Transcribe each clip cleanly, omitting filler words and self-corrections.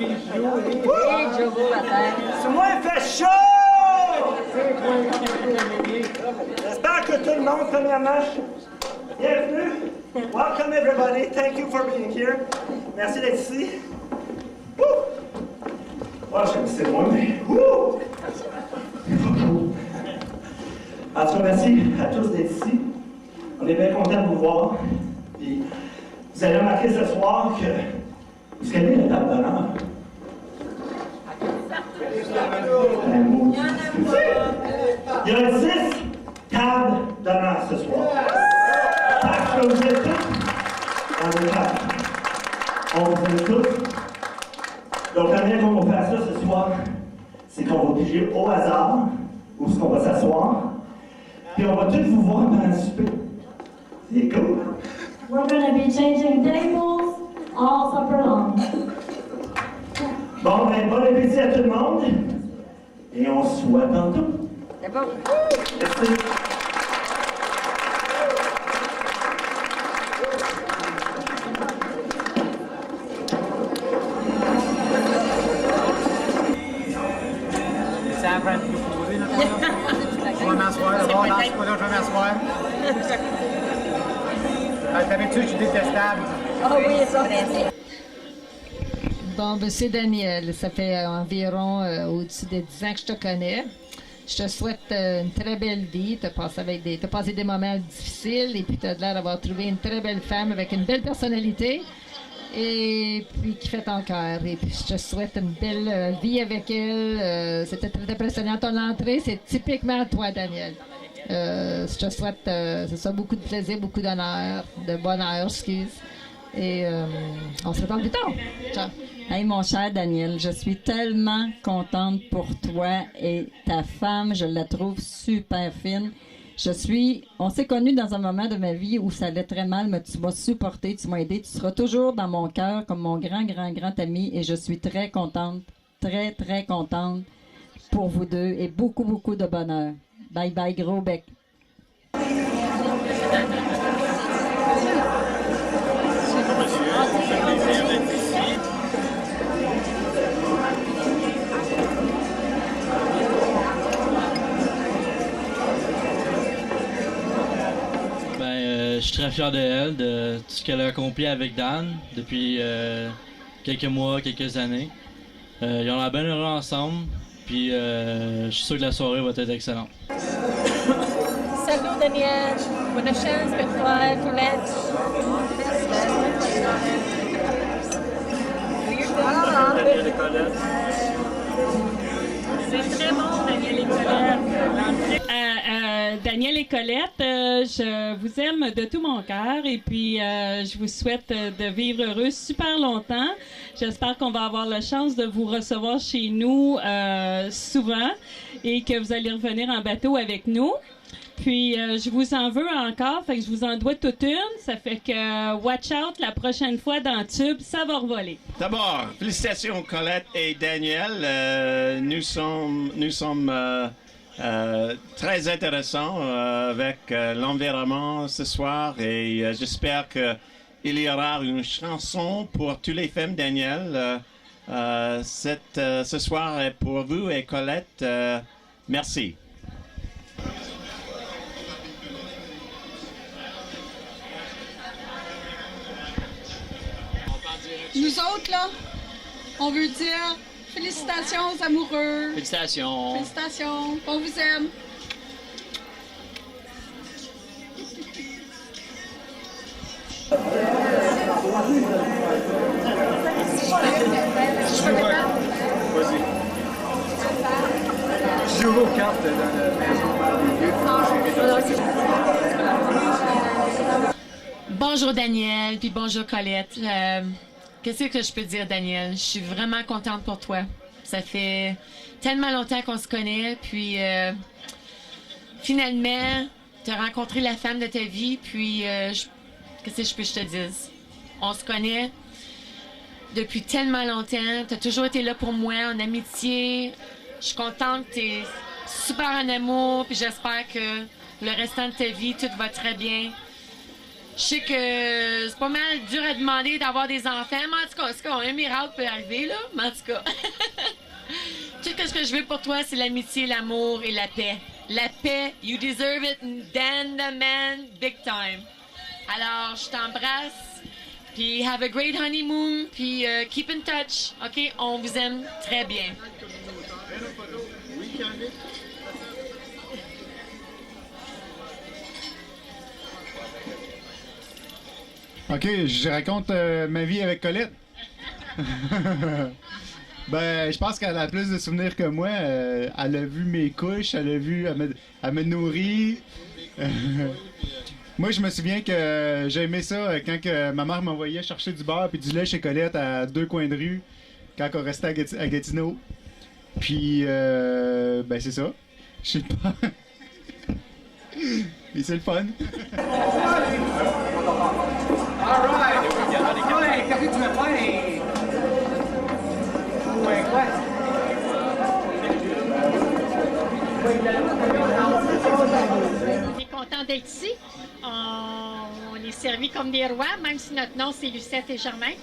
C'est moi, il fait chaud! J'espère que tout le monde, premièrement, bienvenue. Welcome everybody. Thank you for being here. Merci d'être ici. Woo! Oh, j'aime c'est moi, mais wouh! En tout cas, merci à tous d'être ici. On est bien contents de vous voir. Puis, vous allez remarquer ce soir que vous connaissez la table d'honneur. Il y a 10 tables d'honneur ce soir. Parce que vous êtes tous dans le cadre. On vous aime tous. Donc, la manière qu'on va faire ça ce soir, c'est qu'on va piger au hasard où est-ce qu'on va s'asseoir. Puis on va tous vous voir pendant le souper. C'est cool. We're going to be changing tables all supper long. Bon, ben, bon appétit à tout le monde. Et on se voit tantôt. C'est bon. Merci. Ça prend de nous poser, là. Je vais m'asseoir, d'abord, dans ce cas-là, je vais m'asseoir. D'habitude, je suis détestable. Ah oui, ça. Bon, ben c'est Daniel. Ça fait environ au-dessus de 10 ans que je te connais. Je te souhaite une très belle vie. Tu as passé des moments difficiles et puis tu as l'air d'avoir trouvé une très belle femme avec une belle personnalité et puis qui fait ton cœur. Et puis je te souhaite une belle vie avec elle. C'était très impressionnant ton entrée. C'est typiquement toi, Daniel. Je te souhaite, c'est ça, beaucoup de plaisir, beaucoup d'honneur, de bonheur, excuse. Et on se reparle plus tard. Ciao. Hey, mon cher Daniel, je suis tellement contente pour toi et ta femme. Je la trouve super fine. On s'est connus dans un moment de ma vie où ça allait très mal, mais tu m'as supporté, tu m'as aidé. Tu seras toujours dans mon cœur comme mon grand ami et je suis très contente, très, très contente pour vous deux et beaucoup, beaucoup de bonheur. Bye bye, gros bec. Je suis très fier de elle, de tout ce qu'elle a accompli avec Dan depuis quelques mois, quelques années. Ils ont l'air bien heureux ensemble, puis je suis sûr que la soirée va être excellente. Salut Daniel, bonne chance pour toi, Colette. C'est très bon, Daniel et Colette. Daniel et Colette, je vous aime de tout mon cœur et puis je vous souhaite de vivre heureux super longtemps. J'espère qu'on va avoir la chance de vous recevoir chez nous souvent et que vous allez revenir en bateau avec nous. Puis, je vous en veux encore, fait que je vous en dois toute une. Ça fait que, watch out, la prochaine fois dans le tube, ça va revoler. D'abord, félicitations Colette et Daniel. Nous sommes très intéressants avec l'environnement ce soir et j'espère qu'il y aura une chanson pour toutes les femmes, Daniel. Ce soir est pour vous et Colette. Merci. Nous autres, là, on veut dire félicitations aux amoureux. Félicitations. Félicitations. On vous aime. Vas-y. Je joue aux cartes dans la maison. Bonjour Daniel, puis bonjour Colette. Qu'est-ce que je peux te dire, Daniel? Je suis vraiment contente pour toi. Ça fait tellement longtemps qu'on se connaît, puis finalement, tu as rencontré la femme de ta vie, puis qu'est-ce que je peux que je te dise? On se connaît depuis tellement longtemps. Tu as toujours été là pour moi, en amitié. Je suis contente que tu es super en amour, puis j'espère que le restant de ta vie, tout va très bien. Je sais que c'est pas mal dur à demander d'avoir des enfants, mais en tout cas, c'est quand même un miracle peut arriver, là. Mais en tout cas, tout ce que je veux pour toi, c'est l'amitié, l'amour et la paix. La paix, you deserve it, Dan the man, big time. Alors, je t'embrasse, puis have a great honeymoon, puis keep in touch, OK? On vous aime très bien. OK, je raconte ma vie avec Colette. Ben, je pense qu'elle a plus de souvenirs que moi. Elle a vu mes couches, elle me nourrit. Moi, je me souviens que j'aimais ça quand que ma mère m'envoyait chercher du beurre et du lait chez Colette à 2 coins de rue, quand on restait à Gatineau. Puis, ben, c'est ça. Je sais pas. Et c'est le fun. On est content d'être ici. On est servis comme des rois, même si notre nom c'est Lucette et Germain.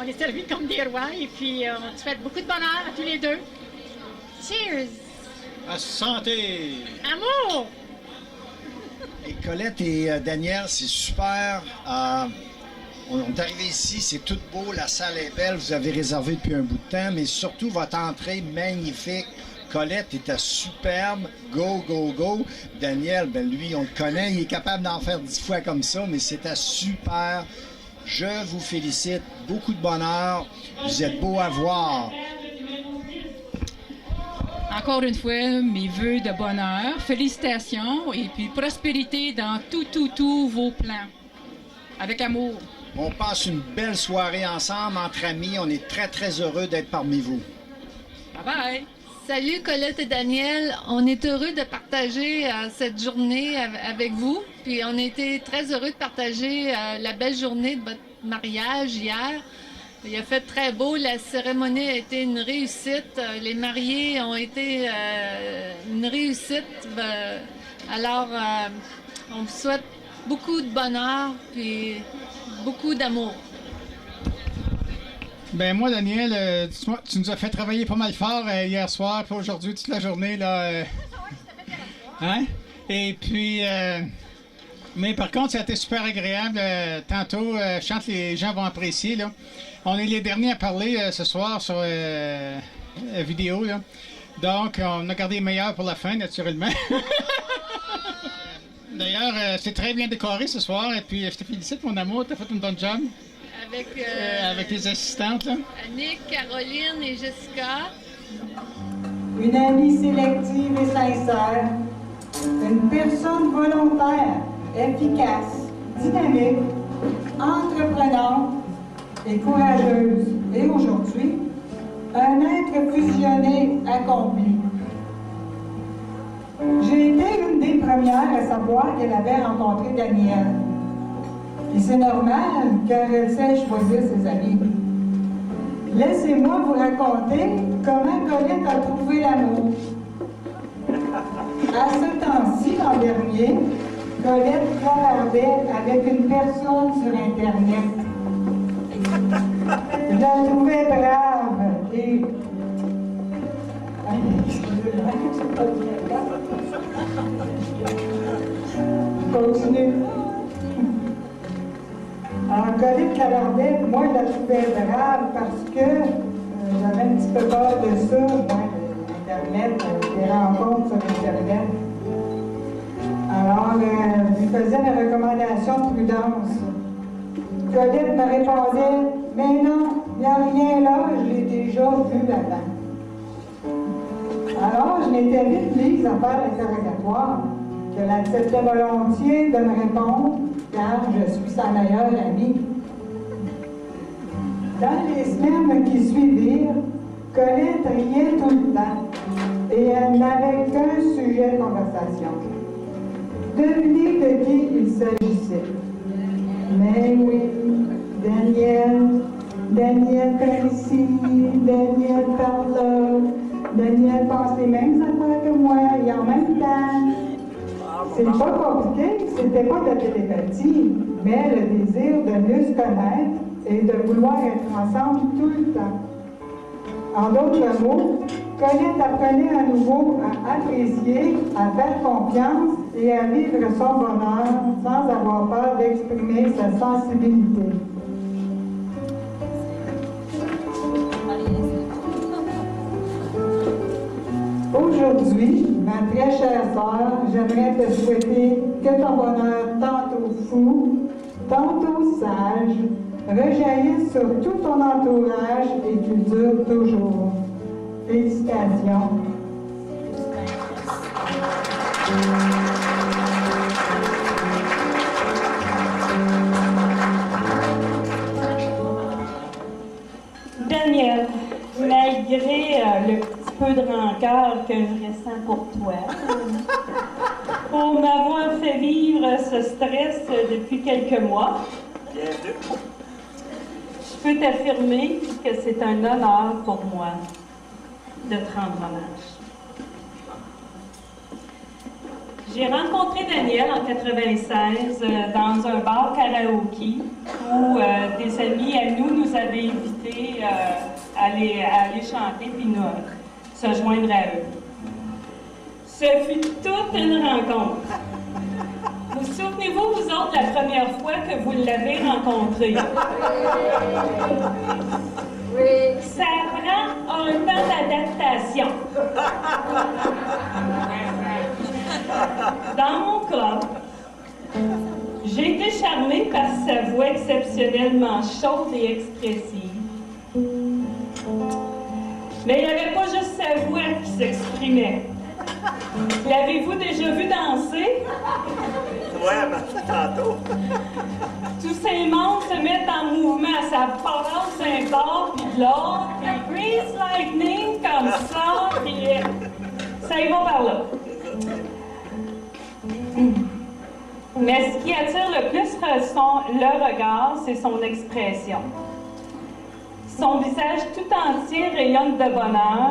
On est servis comme des rois et puis on te souhaite beaucoup de bonheur à tous les deux. Cheers! À santé! Amour! Et Colette et Daniel, c'est super. On est arrivé ici, c'est tout beau, la salle est belle, vous avez réservé depuis un bout de temps, mais surtout votre entrée magnifique. Colette était superbe, go, go, go. Daniel, ben lui, on le connaît, il est capable d'en faire 10 fois comme ça, mais c'était super. Je vous félicite, beaucoup de bonheur, vous êtes beaux à voir. Encore une fois, mes vœux de bonheur, félicitations et puis prospérité dans tous vos plans. Avec amour. On passe une belle soirée ensemble, entre amis. On est très, très heureux d'être parmi vous. Bye bye! Salut Colette et Daniel, on est heureux de partager cette journée avec vous. Puis on a été très heureux de partager la belle journée de votre mariage hier. Il a fait très beau, la cérémonie a été une réussite, les mariés ont été une réussite. Alors, on vous souhaite beaucoup de bonheur et beaucoup d'amour. Ben moi, Daniel, tu nous as fait travailler pas mal fort hier soir, puis aujourd'hui, toute la journée, là. Hein? Et puis, mais par contre, ça a été super agréable. Tantôt, je chante, les gens vont apprécier, là. On est les derniers à parler ce soir sur la vidéo, là. Donc, on a gardé les meilleurs pour la fin, naturellement. D'ailleurs, c'est très bien décoré ce soir, et puis je te félicite, mon amour, t'as fait une bonne job. Avec les assistantes, là. Annick, Caroline et Jessica. Une amie sélective et sincère. Une personne volontaire, efficace, dynamique, entreprenante et courageuse. Et aujourd'hui, un être fusionné accompli. J'ai été une des premières à savoir qu'elle avait rencontré Daniel. Et c'est normal, car elle sait choisir ses amis. Laissez-moi vous raconter comment Colette a trouvé l'amour. À ce temps-ci, l'an dernier, Colette clavardait avec une personne sur Internet. Je la trouvais brave et... Continue. Alors, Colette clavardait, moi, je la trouvais brave parce que j'avais un petit peu peur de ça, moi, Internet, des rencontres sur Internet. Alors, je lui faisais des recommandations de prudence. Colette me répondait, mais non, il n'y a rien là, je l'ai déjà vu avant. Alors, je m'étais vite mise à faire l'interrogatoire, qu'elle acceptait volontiers de me répondre, car je suis sa meilleure amie. Dans les semaines qui suivirent, Colette riait tout le temps, et elle n'avait qu'un sujet de conversation. Devinez de qui il s'agissait. Mais oui, Daniel par ici, Daniel par là, Daniel pense les mêmes affaires que moi, et en même temps. C'est pas compliqué, c'était pas de la télépathie. mais le désir de mieux se connaître et de vouloir être ensemble tout le temps. En d'autres mots, Colette apprenait à nouveau à apprécier, à faire confiance et à vivre son bonheur sans avoir peur d'exprimer sa sensibilité. Aujourd'hui, ma très chère sœur, j'aimerais te souhaiter que ton bonheur tantôt fou, tantôt sage, rejaillisse sur tout ton entourage et qu'il dure toujours. Félicitations. Daniel, malgré le petit peu de rancœur que je ressens pour toi, pour m'avoir fait vivre ce stress depuis quelques mois, je peux t'affirmer que c'est un honneur pour moi de te rendre hommage. J'ai rencontré Daniel en 96 dans un bar karaoké où des amis à nous avaient invités à aller chanter puis se joindre à eux. Ce fut toute une rencontre. Vous souvenez-vous, vous autres, la première fois que vous l'avez rencontré? Oui. Ça prend un temps d'adaptation. Dans mon cas, j'ai été charmée par sa voix exceptionnellement chaude et expressive. Mais il n'y avait pas juste sa voix qui s'exprimait. L'avez-vous déjà vu danser? Ouais, mais tantôt. Tous ces membres se mettent en mouvement, ça passe d'un bord puis de l'autre, puis grease lightning comme ça, puis ça y va par là. Mais ce qui attire le plus le regard, c'est son expression. Son visage tout entier rayonne de bonheur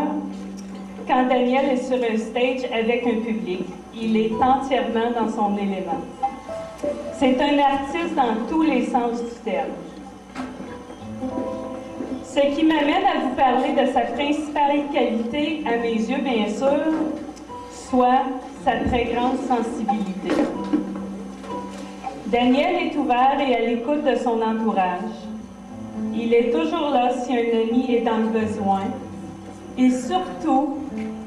quand Daniel est sur un stage avec un public. Il est entièrement dans son élément. C'est un artiste dans tous les sens du terme. Ce qui m'amène à vous parler de sa principale qualité, à mes yeux bien sûr, soit sa très grande sensibilité. Daniel est ouvert et à l'écoute de son entourage. Il est toujours là si un ami est dans le besoin. Et surtout,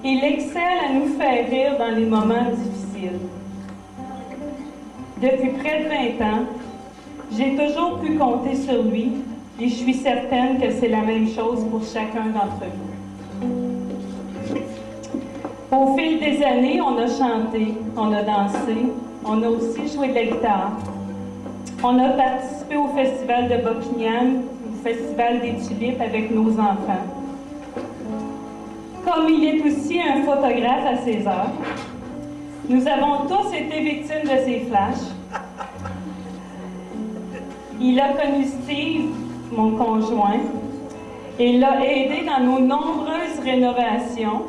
il excelle à nous faire rire dans les moments difficiles. Depuis près de 20 ans, j'ai toujours pu compter sur lui et je suis certaine que c'est la même chose pour chacun d'entre nous. Au fil des années, on a chanté, on a dansé, on a aussi joué de la guitare. On a participé au Festival de Buckingham, au Festival des Tulipes avec nos enfants. Comme il est aussi un photographe à ses heures, nous avons tous été victimes de ses flashs. Il a connu Steve, mon conjoint, et l'a aidé dans nos nombreuses rénovations.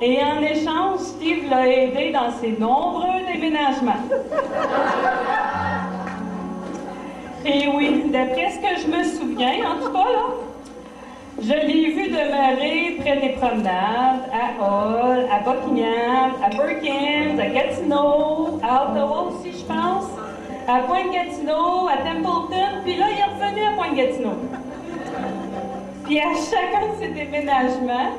Et en échange, Steve l'a aidé dans ses nombreux déménagements. Et oui, d'après ce que je me souviens, en tout cas, là, je l'ai vu demeurer près des promenades, à Hull, à Buckingham, à Perkins, à Gatineau, à Ottawa aussi, je pense, à Pointe-Gatineau, à Templeton, puis là, il est revenu à Pointe-Gatineau. Puis à chacun de ces déménagements,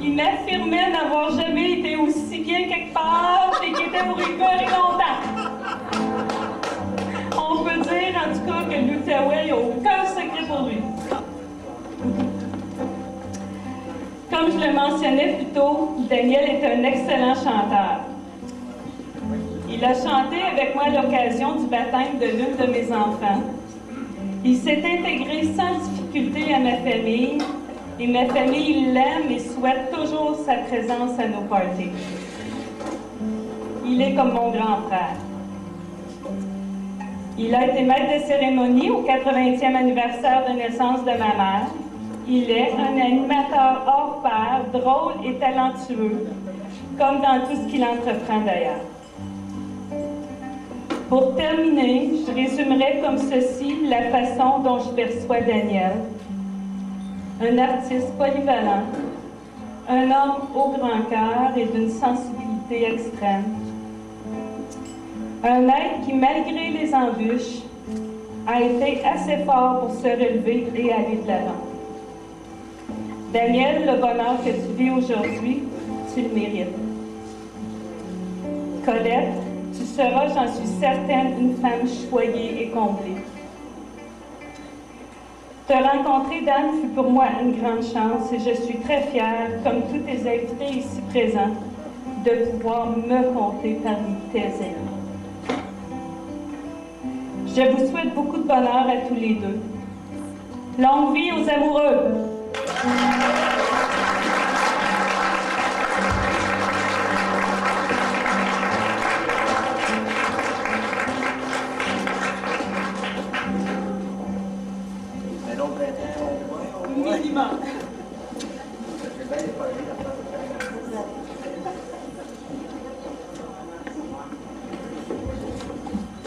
il m'affirmait n'avoir jamais été aussi bien quelque part et qu'il était pour y pleurer longtemps. On peut dire, en tout cas, que l'Outaouais n'a aucun secret pour lui. Comme je le mentionnais plus tôt, Daniel est un excellent chanteur. Il a chanté avec moi à l'occasion du baptême de l'une de mes enfants. Il s'est intégré sans difficulté à ma famille et ma famille l'aime et souhaite toujours sa présence à nos parties. Il est comme mon grand frère. Il a été maître de cérémonie au 80e anniversaire de naissance de ma mère. Il est un animateur hors pair, drôle et talentueux, comme dans tout ce qu'il entreprend d'ailleurs. Pour terminer, je résumerai comme ceci la façon dont je perçois Daniel. Un artiste polyvalent, un homme au grand cœur et d'une sensibilité extrême. Un être qui, malgré les embûches, a été assez fort pour se relever et aller de l'avant. Daniel, le bonheur que tu vis aujourd'hui, tu le mérites. Colette, tu seras, j'en suis certaine, une femme choyée et comblée. Te rencontrer, Dan, fut pour moi une grande chance et je suis très fière, comme tous tes invités ici présents, de pouvoir me compter parmi tes amis. Je vous souhaite beaucoup de bonheur à tous les deux. Longue vie aux amoureux!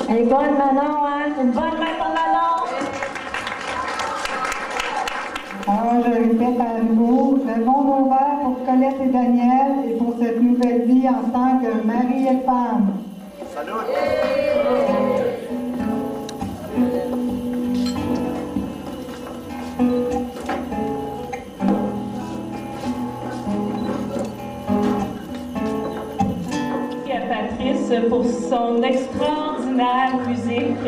Elle est bonne, Manon, hein? Une bonne main pour Manon! Alors, je répète à nouveau, levons nos verres pour Colette et Daniel et pour cette nouvelle vie en tant que mari et femme. Salut! Patrice pour son extraordinaire musique.